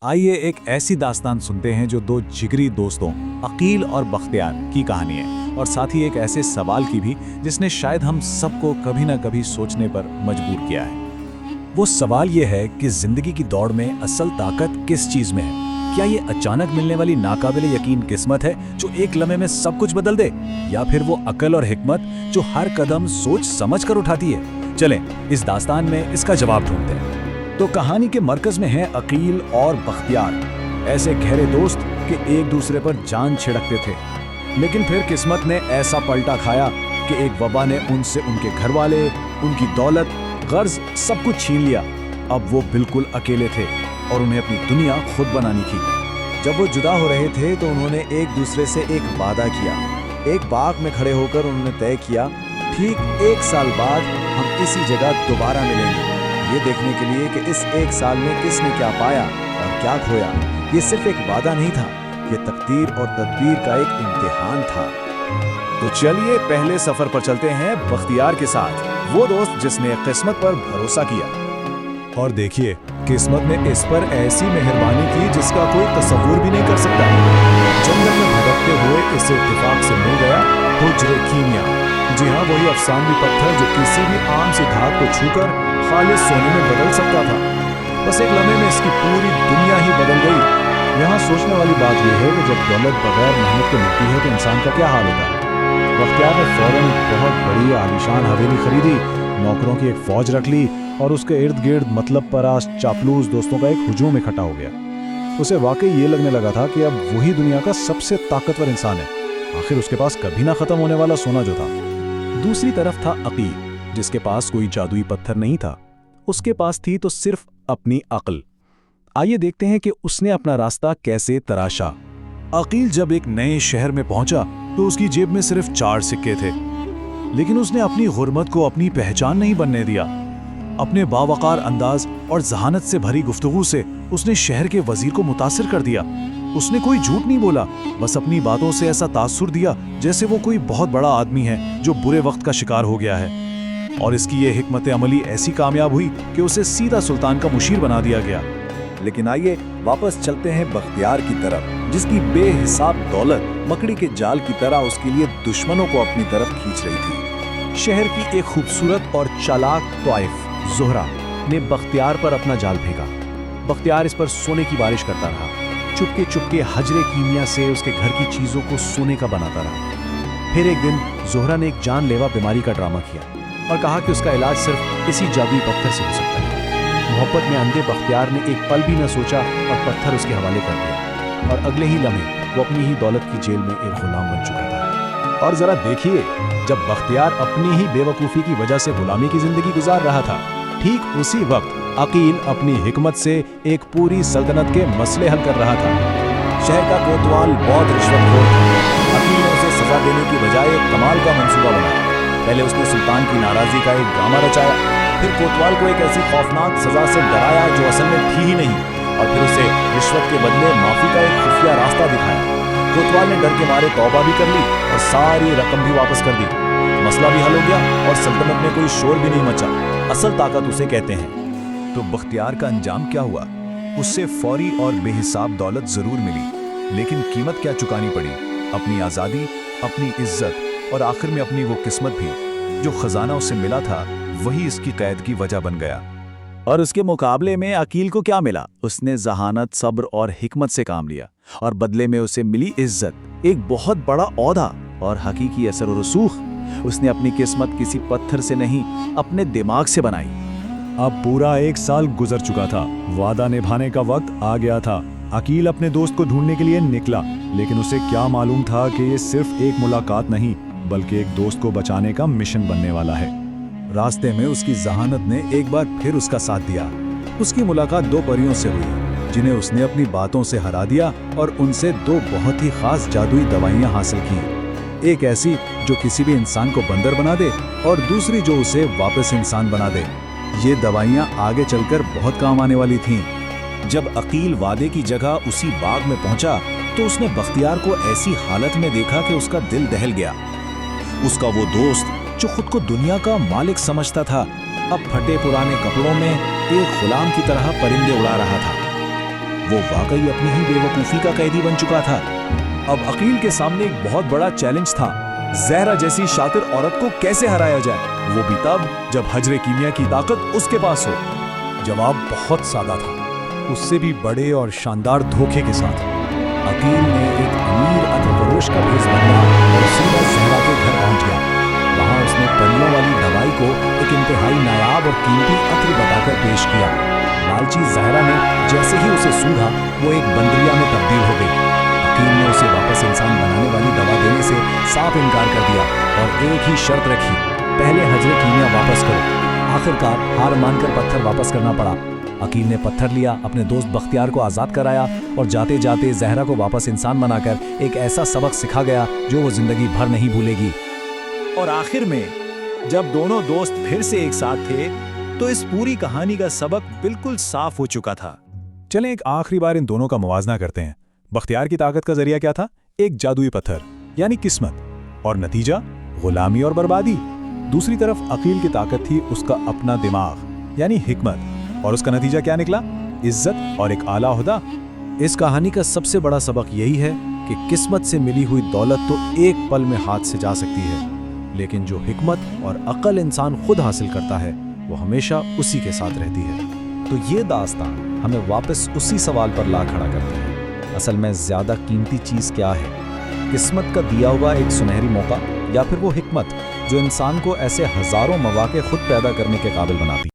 आइए एक ऐसी दास्तान सुनते हैं जो दो जिगरी दोस्तों अकील और बख्तियार की कहानी है, और साथ ही एक ऐसे सवाल की भी जिसने शायद हम सबको कभी ना कभी सोचने पर मजबूर किया है। वो सवाल ये है कि जिंदगी की दौड़ में असल ताकत किस चीज में है? क्या ये अचानक मिलने वाली नाकाबिले यकीन किस्मत है जो एक लम्हे में सब कुछ बदल दे, या फिर वो अकल और हिकमत जो हर कदम सोच समझ कर उठाती है? चलें इस दास्तान में इसका जवाब ढूंढते हैं। तो कहानी के मरकज में है अकील और बख्तियार, ऐसे गहरे दोस्त कि एक दूसरे पर जान छिड़कते थे। लेकिन फिर किस्मत ने ऐसा पलटा खाया कि एक वबा ने उनसे उनके घर वाले, उनकी दौलत, कर्ज सब कुछ छीन लिया। अब वो बिल्कुल अकेले थे और उन्हें अपनी दुनिया खुद बनानी थी। जब वो जुदा हो रहे थे तो उन्होंने एक दूसरे से एक वादा किया। एक बाग में खड़े होकर उन्होंने तय किया, ठीक 1 साल बाद हम इसी जगह दोबारा मिलेंगे, ये देखने के लिए कि इस 1 साल में किसने क्या पाया और क्या खोया। ये सिर्फ एक वादा नहीं था, ये तकदीर और तदबीर का एक इम्तिहान था। तो चलिए पहले सफर पर चलते हैं बख्तियार के साथ, वो दोस्त जिसने किस्मत पर भरोसा किया। और देखिए, किस्मत ने इस पर ऐसी मेहरबानी की जिसका कोई तसव्वुर भी नहीं कर सकता। जंगल में भटकते हुए इसे इत्तेफाक से मिल गया हुज्र कीमिया। जी हाँ, वही अफसानवी पत्थर जो किसी भी आम सी धात को छूकर खालिस सोने में बदल सकता था। बस एक लम्हे में इसकी पूरी दुनिया ही बदल गई। यहाँ सोचने वाली बात यह है कि जब दौलत बगैर मेहनत के मिलती है तो इंसान का क्या हाल होता है। बख्तियार ने फौरन एक बहुत बड़ी आलीशान हवेली खरीदी, नौकरों की एक फौज रख ली और उसके इर्द गिर्द मतलब परास चापलूस दोस्तों का एक हुजूम इकट्ठा हो गया। उसे वाकई ये लगने लगा था कि अब वही दुनिया का सबसे ताकतवर इंसान है। आखिर उसके पास कभी ना खत्म होने वाला सोना जो था। दूसरी तरफ था अकील, जिसके पास कोई जादुई पत्थर नहीं था। उसके पास थी तो सिर्फ अपनी अक्ल। आइए देखते हैं कि उसने अपना रास्ता कैसे तराशा। अकील जब एक नए शहर में पहुंचा तो उसकी जेब में सिर्फ 4 सिक्के थे, लेकिन उसने अपनी गुर्बत को अपनी पहचान नहीं बनने दिया। अपने बावकार अंदाज और जहानत से भरी गुफ्तगू से उसने शहर के वजीर को मुतासिर कर दिया। उसने कोई झूठ नहीं बोला, बस अपनी बातों से ऐसा तासुर दिया जैसे वो कोई बहुत बड़ा आदमी है जो बुरे वक्त का शिकार हो गया है। और इसकी ये हिकमत अमली ऐसी कामयाब हुई कि उसे सीधा सुल्तान का मुशीर बना दिया गया। लेकिन आइए वापस चलते हैं बख्तियार की तरफ, जिसकी बेहिसाब दौलत मकड़ी के जाल की तरह उसके लिए दुश्मनों को अपनी तरफ खींच रही थी। शहर की एक खूबसूरत और चालाक तौइफ ज़ोहरा ने बख्तियार पर अपना जाल फेंका। बख्तियार इस पर सोने की बारिश करता रहा, चुपके चुपके हजरे कीमिया से उसके घर की चीजों को सोने का बनाता रहा। फिर एक दिन ज़ोहरा ने एक जानलेवा बीमारी का ड्रामा किया और कहा कि उसका इलाज सिर्फ इसी जादुई पत्थर से हो सकता है। मोहब्बत में अंधे बख्तियार ने एक पल भी न सोचा और पत्थर उसके हवाले कर दिया, और अगले ही लम्हे वो अपनी ही दौलत की जेल में एक गुलाम बन चुका था। और जरा देखिए, जब बख्तियार अपनी ही बेवकूफ़ी की वजह से गुलामी की जिंदगी गुजार रहा था, ठीक उसी वक्त अकील अपनी हिकमत से एक पूरी सल्तनत के मसले हल कर रहा था। शहर का कोतवाल बहुत रिश्वतखोर था। अकील ने उसे सजा देने की बजाय एक कमाल का मंसूबा बनाया। पहले उसने सुल्तान की नाराजगी का एक ड्रामा रचाया, फिर कोतवाल को एक ऐसी खौफनाक सजा से डराया जो असल में थी ही नहीं, और फिर उसे रिश्वत के बदले माफी का एक खुफिया रास्ता दिखाया। कोतवाल ने डर के मारे तौबा भी कर ली और सारी रकम भी वापस कर दी। मसला भी हल हो गया और सल्तनत में कोई शोर भी नहीं मचा। असल ताकत उसे कहते हैं। तो बख्तियार का अंजाम क्या हुआ? उससे फौरी और बेहिसाब दौलत जरूर मिली, लेकिन कीमत क्या चुकानी पड़ी? अपनी आज़ादी, अपनी इज्जत और आखिर में अपनी वो किस्मत भी। जो खजाना उसे मिला था वही इसकी कैद की वजह बन गया। और उसके मुकाबले में अकील को क्या मिला? उसने जहानत, सब्र और हिकमत से काम लिया, और बदले में उसे मिली इज्जत, एक बहुत बड़ा औहदा और हकीकी असर और रसूख। उसने अपनी किस्मत किसी पत्थर से नहीं, अपने दिमाग से बनाई। अब पूरा 1 साल गुजर चुका था। वादा निभाने का वक्त आ गया था। अकील अपने दोस्त को ढूंढने के लिए निकला, लेकिन उसे क्या मालूम था कि ये सिर्फ एक मुलाकात नहीं, बल्कि एक दोस्त को बचाने का मिशन बनने वाला है। रास्ते में उसकी जहानत ने एक बार फिर उसका साथ दिया। उसकी मुलाकात 2 परियों से हुई, जिन्हें उसने अपनी बातों से हरा दिया, और उनसे 2 बहुत ही खास जादुई दवाइयां हासिल की। एक ऐसी जो किसी भी इंसान को बंदर बना दे, और दूसरी जो उसे वापस इंसान बना दे। ये दवाइयां आगे चलकर बहुत काम आने वाली थीं। जब अकील वादे की जगह उसी बाग में पहुंचा तो उसने बख्तियार को ऐसी हालत में देखा कि उसका दिल दहल गया। उसका वो दोस्त जो खुद को दुनिया का मालिक समझता था, अब फटे पुराने कपड़ों में एक गुलाम की तरह परिंदे उड़ा रहा था। वो वाकई अपनी ही बेवकूफ़ी का कैदी बन चुका था। अब अकील के सामने एक बहुत बड़ा चैलेंज था, ज़हरा जैसी शातिर औरत को कैसे हराया जाए, वो भी तब जब हजरे कीमिया की ताकत उसके पास हो। जवाब बहुत सादा था, उससे भी बड़े और शानदार धोखे के साथ। अकील ने एक अमीर अत्र फरोश का भेष बदला और सीधा ज़हरा के घर पहुंच गया। वहां उसने परियों वाली दवाई को एक इंतहाई नायाब और कीमती अत्र बताकर पेश किया। लालची ज़हरा ने जैसे ही उसे सूंघा वो एक बंदरिया में तब्दील हो गई। अकील ने उसे वापस इंसान बनाने वाली दवा देने से साफ इनकार कर दिया और एक ही शर्त रखी, पहले हजरे कीमिया वापस करो। आखिरकार हार मानकर पत्थर वापस करना पड़ा। अकील ने पत्थर लिया, अपने दोस्त बख्तियार को आज़ाद कराया और जाते जाते ज़हरा को वापस इंसान बनाकर एक ऐसा सबक सिखा गया जो वो जिंदगी भर नहीं भूलेगी। और आखिर में जब दोनों दोस्त फिर से एक साथ थे तो इस पूरी कहानी का सबक बिल्कुल साफ हो चुका था। चलें एक आखिरी बार इन दोनों का मुवाजना करते हैं। बख्तियार की ताकत का जरिया क्या था? एक जादुई पत्थर यानी किस्मत, और नतीजा गुलामी और बर्बादी। दूसरी तरफ अकील की ताकत थी उसका अपना दिमाग यानी हिकमत, और उसका नतीजा क्या निकला? इज्जत और एक आला ओहदा। इस कहानी का सबसे बड़ा सबक यही है कि किस्मत से मिली हुई दौलत तो एक पल में हाथ से जा सकती है, लेकिन जो हिकमत और अक्ल इंसान खुद हासिल करता है वो हमेशा उसी के साथ रहती है। तो ये दास्तान हमें वापस उसी सवाल पर ला खड़ा करते हैं, असल में ज़्यादा कीमती चीज़ क्या है? किस्मत का दिया हुआ एक सुनहरी मौका या फिर वो हिकमत जो इंसान को ऐसे हज़ारों मौके खुद पैदा करने के काबिल बनाती है?